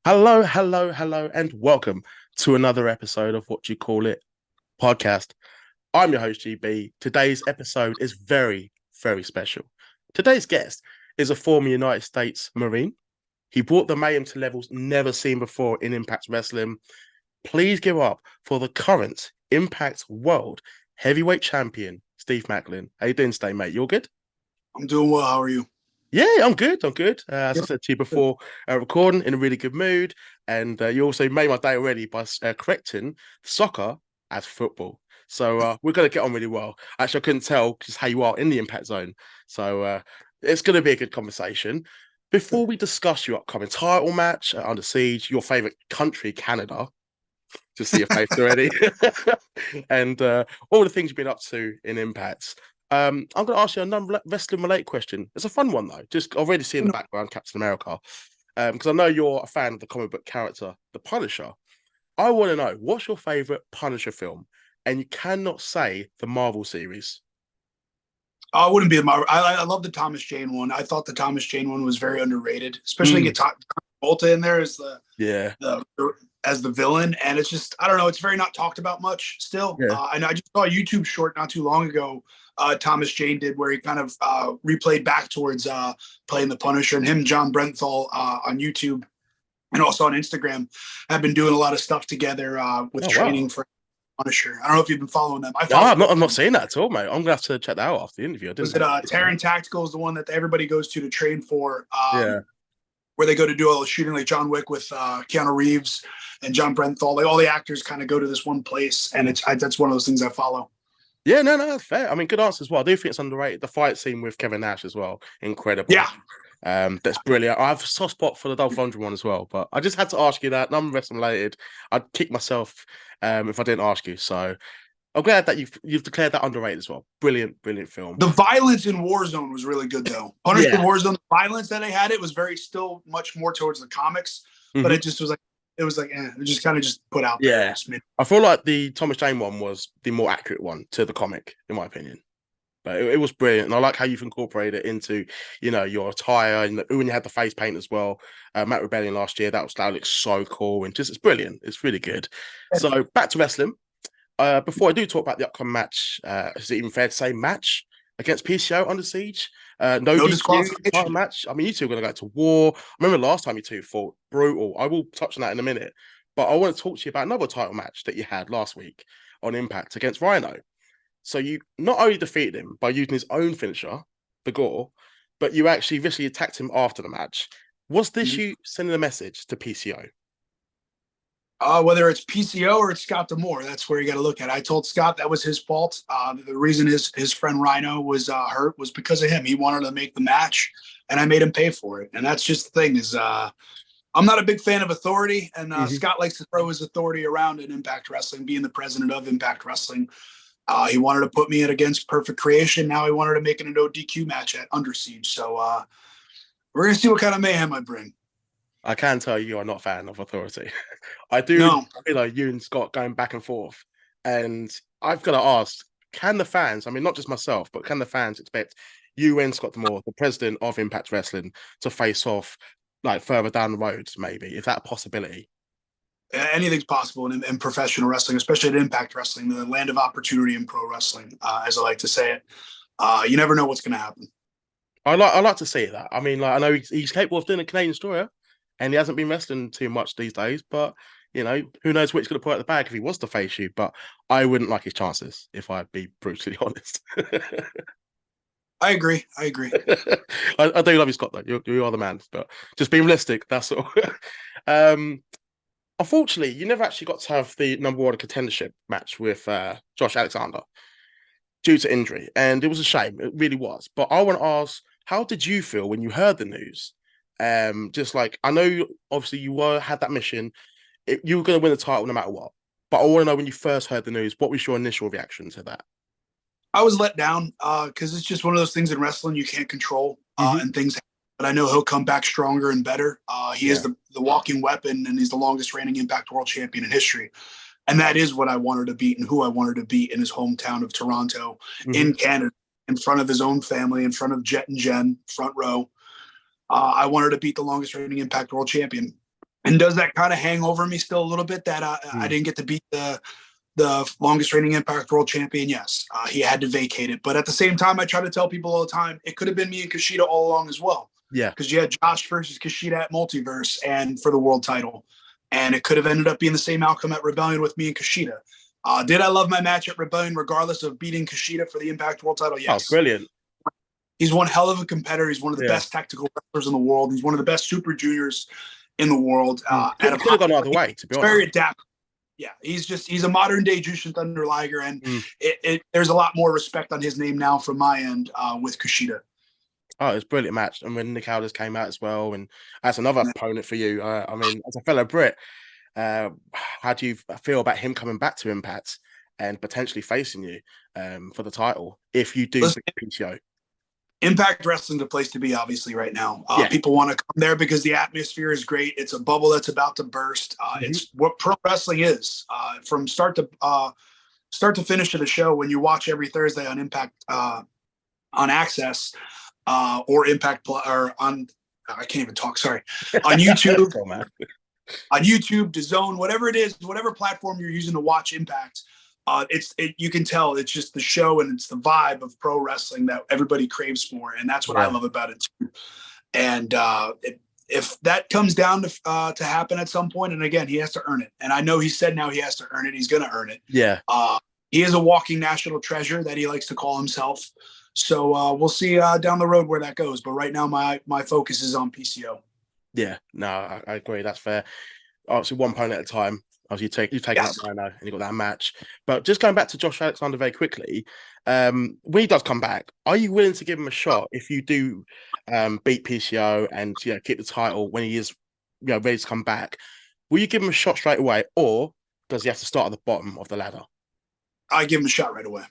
Hello, hello, hello, and welcome to another episode of What You Call It podcast. I'm your host, GB. Today's episode is very, very special. Today's guest is a former United States Marine. He brought the mayhem to levels never seen before in Impact Wrestling. Please give up for the current Impact World Heavyweight Champion, Steve Maclin. How you doing today, mate? You all good? I'm doing well. How are you? Yeah, I'm good. I'm good. As I Good. said to you Good. before, recording in a really good mood, and you also made my day already by correcting soccer as football. So we're gonna get on really well. Actually, I couldn't tell just how you are in the impact zone. So it's gonna be a good conversation. Before we discuss your upcoming title match Under Siege, your favorite country, Canada, to see your face already, and all the things you've been up to in Impact. I'm going to ask you a non-wrestling related question. It's a fun one though. Just already see in the background Captain America, because I know you're a fan of the comic book character, the Punisher. I want to know what's your favorite Punisher film, and you cannot say the Marvel series. I wouldn't be my. I love the Thomas Jane one. I thought the Thomas Jane one was very underrated, especially Mm, get Volta in there as yeah, the as the villain, and it's just I don't know. It's very not talked about much still. yeah. And I just saw a YouTube short not too long ago. Thomas Jane did where he kind of replayed back towards playing the Punisher, and him and John Brenthal on YouTube and also on Instagram have been doing a lot of stuff together with Oh wow. training for Punisher. I don't know if you've been following them. I No, follow I'm both of not them. seeing that at all, mate. I'm gonna have to check that out after the interview. I didn't Was it know. Terran Tactical is the one that everybody goes to train for, Yeah. where they go to do all the shooting like John Wick with Keanu Reeves and John Brenthal. Like all the actors kind of go to this one place, and that's one of those things I follow. Yeah, no, that's fair. I mean, good answer as well. I do think it's underrated. The fight scene with Kevin Nash as well, incredible. Yeah, That's brilliant. I have a soft spot for the Dolph Lundgren one as well, but I just had to ask you that. None wrestling related. I'd kick myself if I didn't ask you. So I'm glad that you've declared that underrated as well. Brilliant, brilliant film. the violence in Warzone was really good though. Punisher Yeah. Warzone, the violence that they had, it was very still much more towards the comics, but Hmm. it was like it just kind of just put out there. Yeah. I feel like the Thomas Jane one was the more accurate one to the comic, in my opinion. But it was brilliant, and I like how you've incorporated it into, your attire, and when you had the face paint as well. Matt Rebellion last year, that looks so cool, and just it's brilliant. It's really good. So back to wrestling. Before I do talk about the upcoming match, is it even fair to say match against PCO Under Siege? No No DQ title disqualification. match. I mean, you two are going to go to war. I remember last time you two fought brutal. I will touch on that in a minute, but I want to talk to you about another title match that you had last week on Impact against Rhino. So you not only defeated him by using his own finisher, the Gore, but you actually visually attacked him after the match. Was this you sending a message to PCO? Whether it's PCO or it's Scott Demore, that's where you got to look at it. I told Scott that was his fault. The reason his friend Rhino was hurt was because of him. He wanted to make the match, and I made him pay for it. And that's just the thing is, I'm not a big fan of authority, and Mm-hmm. Scott likes to throw his authority around in Impact Wrestling, being the president of Impact Wrestling. He wanted to put me in against Perfect Creation. Now he wanted to make it a no DQ match at Under Siege. So we're gonna see what kind of mayhem I bring. I can tell you are not a fan of authority. I do No, enjoy you and Scott going back and forth. And I've got to ask, can the fans, I mean, not just myself, but can the fans expect you and Scott Demore, the president of Impact Wrestling, to face off like further down the road, maybe? Is that a possibility? anything's possible in professional wrestling, especially in Impact Wrestling, the land of opportunity in pro wrestling, as I like to say it. You never know what's going to happen. I like to see that. I mean, like I know he's capable of doing a Canadian story, and he hasn't been wrestling too much these days, but who knows which going to put out the bag if he was to face you, but I wouldn't like his chances if I'd be brutally honest. I agree. I agree. I do love you, Scott, though. You are the man, but just be realistic. That's all. um, Unfortunately, you never actually got to have the number one contendership match with Josh Alexander due to injury, and it was a shame. It really was. But I want to ask, how did you feel when you heard the news? Just like I know, obviously, had that mission. You were going to win the title no matter what. But I want to know when you first heard the news, what was your initial reaction to that? I was let down because it's just one of those things in wrestling you can't control, Hmm. and things. But I know he'll come back stronger and better. He is Yeah. the walking weapon, and he's the longest reigning Impact World Champion in history. And that is what I wanted to beat and who I wanted to beat in his hometown of Toronto, Hmm. in Canada, in front of his own family, in front of Jet and Jen, front row. I wanted to beat the longest reigning Impact World Champion. And does that kind of hang over me still a little bit that I Mm. didn't get to beat the longest reigning Impact World Champion? Yes, he had to vacate it. But at the same time, I try to tell people all the time, it could have been me and Kushida all along as well. Yeah. Because you had Josh versus Kushida at Multiverse and for the world title. And it could have ended up being the same outcome at Rebellion with me and Kushida. Did I love my match at Rebellion regardless of beating Kushida for the Impact World title? Oh, Yes. brilliant. He's one hell of a competitor. He's one of the Yeah. best tactical wrestlers in the world. He's one of the best super juniors in the world. Could have gone either way, to be He's honest. very adaptable. Yeah, he's a modern day Jushin Thunder Liger, and Mm. there's a lot more respect on his name now from my end with Kushida. Oh, it was a brilliant match. And when Nick Aldis came out as well, and that's another opponent for you. I mean, as a fellow Brit, how do you feel about him coming back to Impact and potentially facing you for the title if you do Listen, beat PCO? Impact Wrestling's a place to be, obviously, right now. Yeah. People want to come there because the atmosphere is great. It's a bubble that's about to burst. It's what pro wrestling is from start to finish of the show. When you watch every Thursday on Impact on Access or Impact or on, I can't even talk. Sorry, on YouTube, on YouTube, DAZN, whatever it is, whatever platform you're using to watch Impact. You can tell it's just the show and it's the vibe of pro wrestling that everybody craves for, and that's what I love about it too. And if that comes down to happen at some point, and again, he has to earn it. And I know he said now he has to earn it. He's going to earn it. Yeah. He is a walking national treasure that he likes to call himself. So we'll see down the road where that goes. But right now, my focus is on PCO. Yeah. No, I agree. That's fair. Obviously, one opponent at a time. Obviously, you've taken that Rhino and you got that match. But just going back to Josh Alexander very quickly, when he does come back, are you willing to give him a shot if you do beat PCO and keep the title when he is ready to come back? Will you give him a shot straight away, or does he have to start at the bottom of the ladder? I give him a shot right away.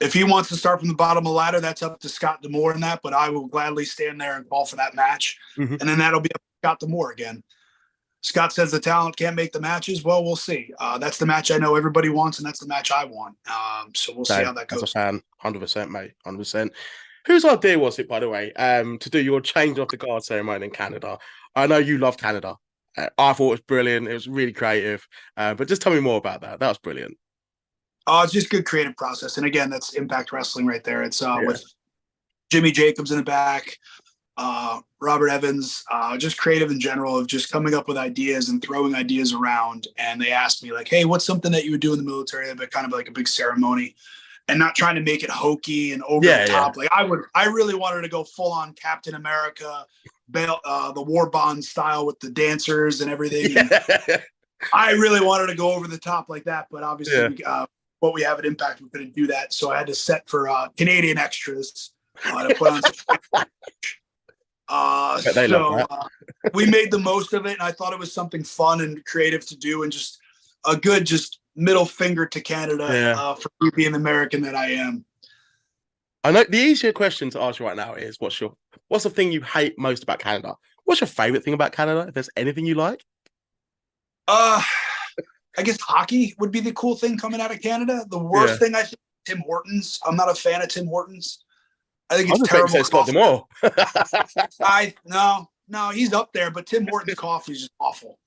If he wants to start from the bottom of the ladder, that's up to Scott D'Amore in that. But I will gladly stand there and call for that match, and then that'll be up to Scott D'Amore again. Scott says the talent can't make the matches. Well, we'll see. That's the match I know everybody wants, and that's the match I want. So we'll see how that goes. As a fan, 100%, mate, 100%. Whose idea was it, by the way, to do your change of the guard ceremony in Canada? I know you love Canada. I thought it was brilliant. It was really creative. But just tell me more about that. That was brilliant. It's just good creative process. And again, that's Impact Wrestling right there. It's with Jimmy Jacobs in the back, Robert Evans, just creative in general of just coming up with ideas and throwing ideas around. And they asked me like, hey, what's something that you would do in the military, but kind of like a big ceremony and not trying to make it hokey and over the top. Like I really wanted to go full on Captain America, the War Bond style with the dancers and everything. And I really wanted to go over the top like that, but obviously what we have at Impact, we couldn't do that. So I had to set for Canadian extras to put on some we made the most of it, and I thought it was something fun and creative to do, and just a good middle finger to Canada for me being the American that I am. I know the easier question to ask you right now is what's the thing you hate most about Canada? What's your favorite thing about Canada? If there's anything you like? I guess hockey would be the cool thing coming out of Canada. The worst thing, I think, Tim Hortons. I'm not a fan of Tim Hortons. I think it's terrible. Scott D'Amore. No, he's up there, but Tim Hortons coffee is just awful.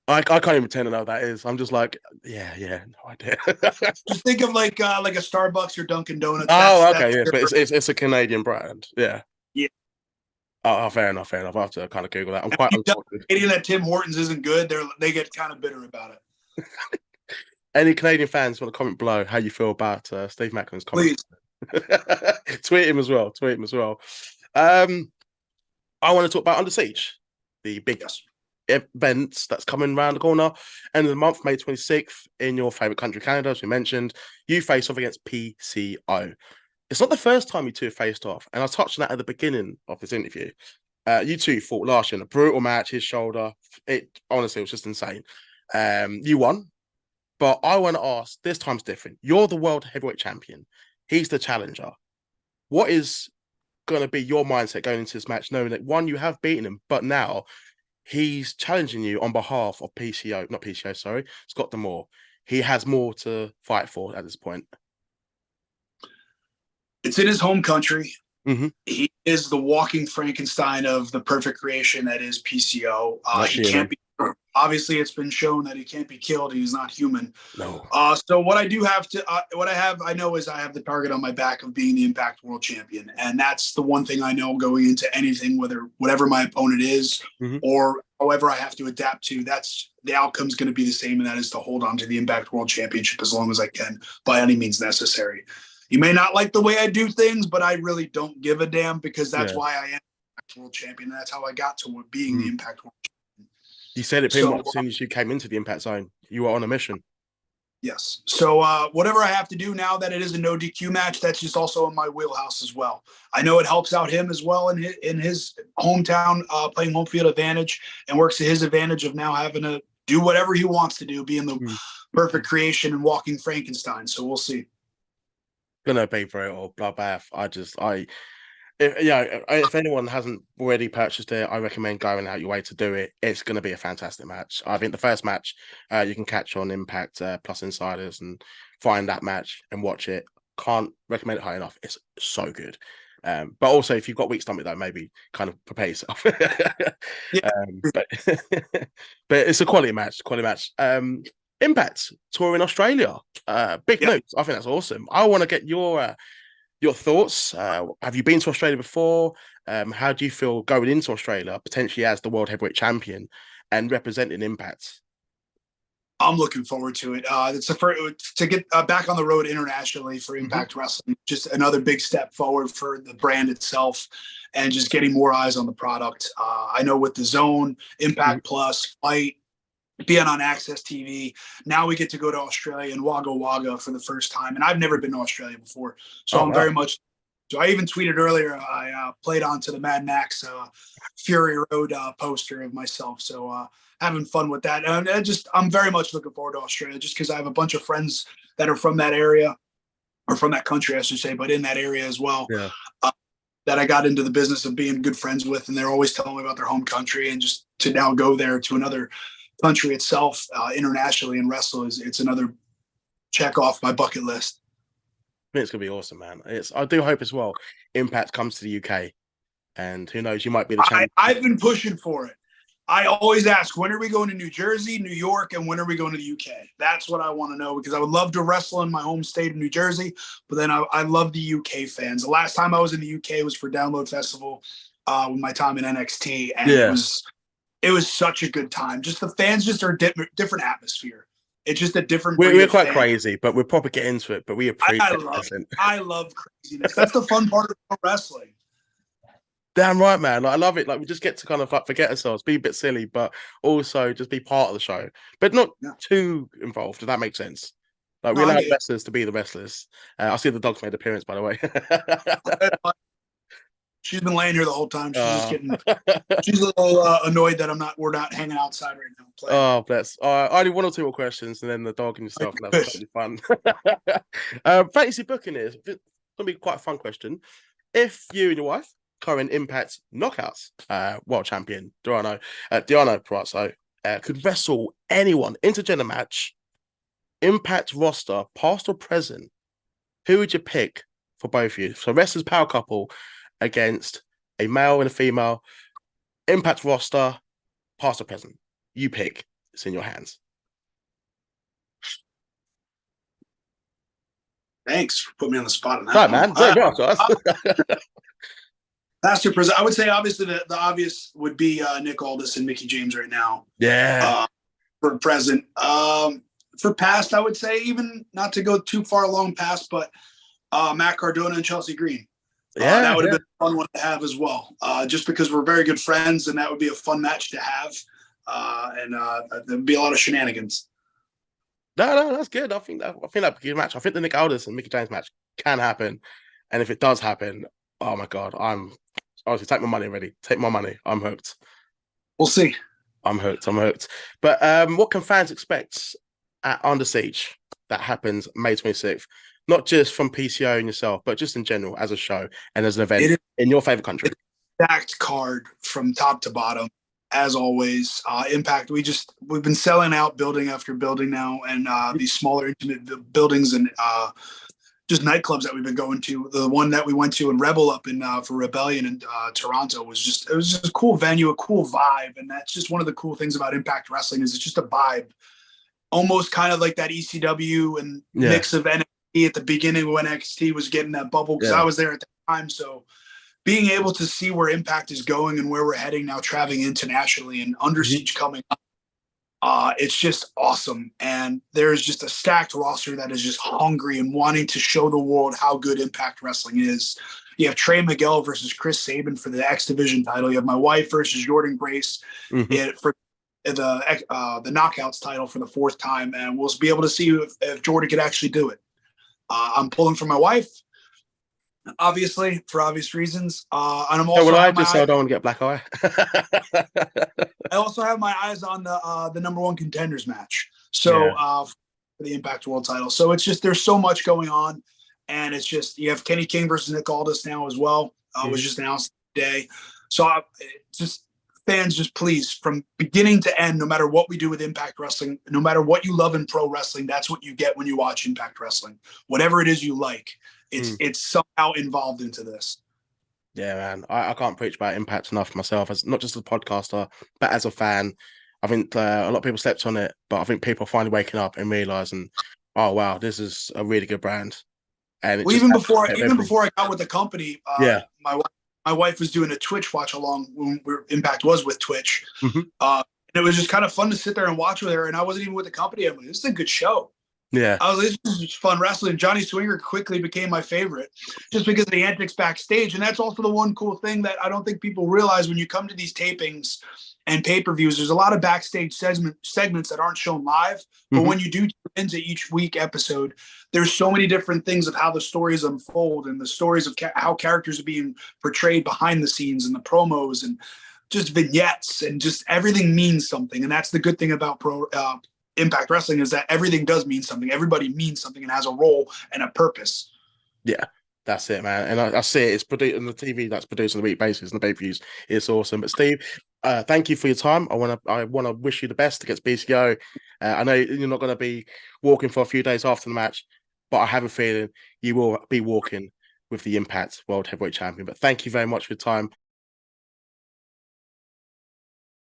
I can't even pretend to know what that is. I'm just like, no idea. Just think of like a Starbucks or Dunkin' Donuts. Oh, okay, yes, but it's a Canadian brand. Yeah. Yeah. Oh, fair enough. I have to kind of Google that. I'm quite uncultured. Canadian that Tim Hortons isn't good. They get kind of bitter about it. Any Canadian fans want to comment below how you feel about Steve Maclin's comment? Please. Tweet him as well. I want to talk about Under Siege, the big events that's coming around the corner. End of the month, May 26th, in your favorite country, Canada, as we mentioned. You face off against PCO. It's not the first time you two have faced off, and I touched on that at the beginning of this interview. You two fought last year in a brutal match, his shoulder. It honestly was just insane. You won, but I want to ask, this time's different. You're the world heavyweight champion. He's the challenger. What is going to be your mindset going into this match, knowing that one, you have beaten him, but now he's challenging you on behalf of Scott D'Amore. He has more to fight for at this point. It's in his home country. Mm-hmm. He is the walking Frankenstein of the perfect creation that is PCO. Obviously, it's been shown that he can't be killed. He's not human. No. So what I do have to, I know is I have the target on my back of being the Impact World Champion, and that's the one thing I know going into anything, whatever my opponent is, Mm-hmm. or however I have to adapt to. That's the outcome's going to be the same, and that is to hold on to the Impact World Championship as long as I can, by any means necessary. You may not like the way I do things, but I really don't give a damn because that's Yeah. why I am Impact World Champion, and that's how I got to being the Mm. Impact World Champion. You said it pretty So much as soon as you came into the Impact Zone. You were on a mission. yes. So whatever I have to do now that it is a no DQ match, that's just also in my wheelhouse as well. I know it helps out him as well in his hometown, playing home field advantage, and works to his advantage of now having to do whatever he wants to do, being the perfect creation and walking Frankenstein. So we'll see. Gonna be brutal, bloodbath. If anyone hasn't already purchased it, I recommend going out your way to do it. It's going to be a fantastic match. I think the first match you can catch on Impact Plus Insiders and find that match and watch it. Can't recommend it high enough. It's so good. But also, if you've got weak stomach, though, maybe kind of prepare yourself. Yeah. But but it's a quality match. Quality match. Impact tour in Australia. Big Yep. news. I think that's awesome. I want to get your thoughts. Have you been to Australia before? How do you feel going into Australia, potentially as the World Heavyweight Champion and representing Impact? I'm looking forward to it. It's the first to get back on the road internationally for Impact Wrestling. Just another big step forward for the brand itself, and just getting more eyes on the product. I know with the Zone, Impact Plus, Fight, being on Access TV, now we get to go to Australia and Wagga Wagga for the first time, and I've never been to Australia before, so I'm very much. So I even tweeted earlier. I played onto the Mad Max Fury Road poster of myself. So having fun with that. And I'm very much looking forward to Australia just because I have a bunch of friends that are from that area, or from that country, I should say, but in that area as well. Yeah. That I got into the business of being good friends with, and they're always telling me about their home country, and just to now go there to another country itself internationally and wrestle it's another check off my bucket list. I think it's gonna be awesome, man. I do hope as well Impact comes to the UK, and who knows, you might be the champion. I've been pushing for it. I always ask, when are we going to New Jersey, New York, and when are we going to the UK? That's what I want to know, because I would love to wrestle in my home state of New Jersey, but then I love the UK fans. The last time I was in the UK was for Download Festival with my time in NXT, and it was such a good time. Just the fans just are different atmosphere. It's just a different. We're quite crazy, but we'll probably get into it. But we appreciate I love craziness. That's the fun part of pro wrestling. Damn right, man. Like, I love it. Like, we just get to kind of like forget ourselves, be a bit silly, but also just be part of the show, but not too involved. If that makes sense. Like, we allow wrestlers to be the wrestlers. I see the dog's made appearance, by the way. She's been laying here the whole time. She's just getting. She's a little annoyed that we're not hanging outside right now. Playing. Oh, bless. I only one or two more questions, and then the dog and yourself. And that's totally fun. Fantasy booking is it's gonna be quite a fun question. If you and your wife, current Impact Knockouts world champion Diana Perazzo, could wrestle anyone intergender match, Impact roster, past or present, who would you pick for both of you? So wrestlers power couple against a male and a female, Impact roster, past or present. You pick. It's in your hands. Thanks for putting me on the spot on that. Right, man. Master present. I would say obviously the obvious would be Nick Aldis and Mickie James right now. Yeah. For present. For past, I would say, even not to go too far along past, but Matt Cardona and Chelsea Green. That would have been a fun one to have as well. Just because we're very good friends, and that would be a fun match to have. And there'd be a lot of shenanigans. No, that's good. I think that'd be a good match. I think the Nick Aldis and Mickie James match can happen, and if it does happen, oh my god, honestly, take my money already. Take my money. I'm hooked. We'll see. I'm hooked. But what can fans expect at Under Siege that happens May 26th? Not just from PCO and yourself, but just in general as a show and as an event in your favorite country. Stacked card from top to bottom, as always. Impact. We've been selling out building after building now, and these smaller intimate buildings and just nightclubs that we've been going to. The one that we went to in Rebel up in for Rebellion in Toronto was just a cool venue, a cool vibe, and that's just one of the cool things about Impact Wrestling is it's just a vibe, almost kind of like that ECW and Yeah, mix of NXT at the beginning when NXT was getting that bubble because I yeah. was there at the time. So being able to see where Impact is going and where we're heading now, traveling internationally and Under Mhm. Siege coming up. It's just awesome. And there's just a stacked roster that is just hungry and wanting to show the world how good Impact Wrestling is. You have Trey Miguel versus Chris Sabin for the X Division title. You have my wife versus Jordan Grace Mhm. for the Knockouts title for the fourth time. And we'll be able to see if Jordan could actually do it. I'm pulling for my wife, obviously, for obvious reasons. And I'm So also will I have my just so eyes I don't want to get black eye? I also have my eyes on the number one contenders match. So Yeah. for the Impact World Title. So it's just there's so much going on, and it's just you have Kenny King versus Nick Aldis now as well. Was Mhm. just announced today. So just fans, just please from beginning to end, no matter what we do with Impact Wrestling, no matter what you love in pro wrestling, that's what you get when you watch Impact Wrestling. Whatever it is you like, Mm. it's somehow involved into this. Yeah, man. I can't preach about Impact enough myself, as not just as a podcaster, but as a fan. I think a lot of people slept on it, but I think people are finally waking up and realizing, oh wow, this is a really good brand, and it Well, just even has a before bit of even everything. before I got with the company, Yeah. my wife was doing a Twitch watch along when Impact was with Twitch, Hmm. and it was just kind of fun to sit there and watch with her. And I wasn't even with the company. I'm like, this is a good show. Yeah. I was like, this is fun wrestling. Johnny Swinger quickly became my favorite just because of the antics backstage. And that's also the one cool thing that I don't think people realize when you come to these tapings and pay-per-views. There's a lot of backstage segments that aren't shown live. But Hmm. when you do tune into each week episode, there's so many different things of how the stories unfold and the stories of how characters are being portrayed behind the scenes and the promos and just vignettes and just everything means something. And that's the good thing about Impact Wrestling is that everything does mean something. Everybody means something and has a role and a purpose. Yeah. That's it, man. And I see it. It's produced on the TV that's produced on a week basis and the pay-per-views. It's awesome. But Steve, thank you for your time. I wanna wish you the best against BCO. I know you're not gonna be walking for a few days after the match, but I have a feeling you will be walking with the Impact World Heavyweight Champion. But thank you very much for your time.